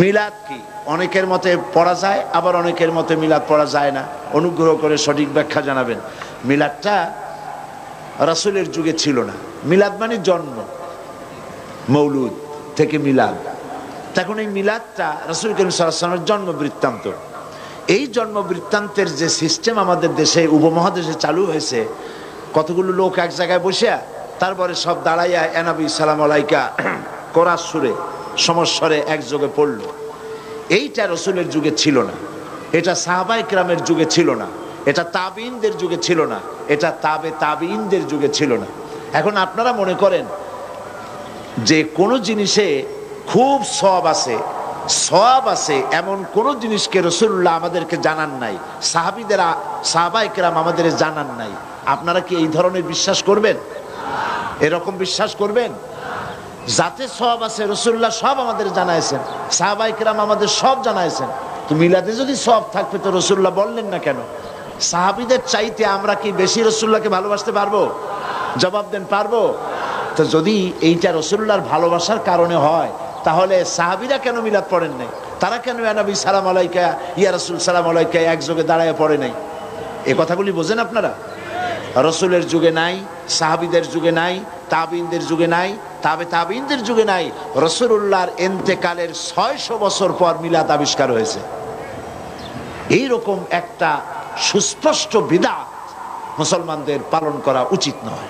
মিলাদ কি? অনেকের মতে পড়া যায়, আবার অনেকের মতে মিলাদ পড়া যায় না। অনুগ্রহ করে সঠিক ব্যাখ্যা জানাবেন। মিলাদটা রাসূলের যুগে ছিল না। মিলাদ মানে জন্ম, মৌলুদ থেকে মিলাদ। তখন এই মিলাদটা রাসূল করিম সাল্লাল্লাহু আলাইহি ওয়াসাল্লামের জন্ম বৃত্তান্ত। এই জন্ম বৃত্তান্তের যে সিস্টেম আমাদের দেশে, উপমহাদেশে চালু হয়েছে, কতগুলো লোক এক জায়গায় বসে তারপরে সব দাঁড়াইয়া এনাবি সালাম আলাইকা কোরআন সুরে সমস্বরে একযোগে পড়ল। এইটা রাসূলের যুগে ছিল না, এটা সাহাবায়ে কেরামের যুগে ছিল না, এটা তাবিঈনদের যুগে ছিল না, এটা তাবিঈনদের যুগে ছিল না। এখন আপনারা মনে করেন যে কোনো জিনিসে খুব সওয়াব আছে এমন কোন জিনিসকে রাসূলুল্লাহ আমাদেরকে জানান নাই, সাহাবায়ে কেরাম আমাদের জানান নাই। আপনারা কি এই ধরনের বিশ্বাস করবেন? এরকম বিশ্বাস করবেন? যাতে সওয়াব আছে রাসূলুল্লাহ সব আমাদের জানাইছেন, সাহাবায়ে কেরাম আমাদের সব জানাইছেন। তো মিলাদে যদি সওয়াব থাকবে তো রাসূলুল্লাহ বললেন না কেন? সাহাবীদের চাইতে আমরা কি বেশি রাসূলুল্লাহকে ভালোবাসতে পারবো? জবাব দেন, পারবো? তো যদি এইটা রাসূলুল্লাহর ভালোবাসার কারণে হয়, তাহলে সাহাবীরা কেন মিলাদ পড়েন নাই? তারা কেন ইয়া নবী সালাম আলাইকা, ইয়া রাসূল সালাম আলাইকা একযোগে দাঁড়ায় পড়ে নাই? এই কথাগুলি বোঝেন আপনারা? রাসূলের যুগে নাই, সাহাবীদের যুগে নাই, তাবিঈনদের যুগে নাই, তাবিঈনদের যুগে নাই। রাসূলুল্লাহর ইন্তেকালের 600 বছর পর মিলাদ আবিষ্কার হয়েছে। এইরকম একটা সুস্পষ্ট বিদআত মুসলমানদের পালন করা উচিত নয়।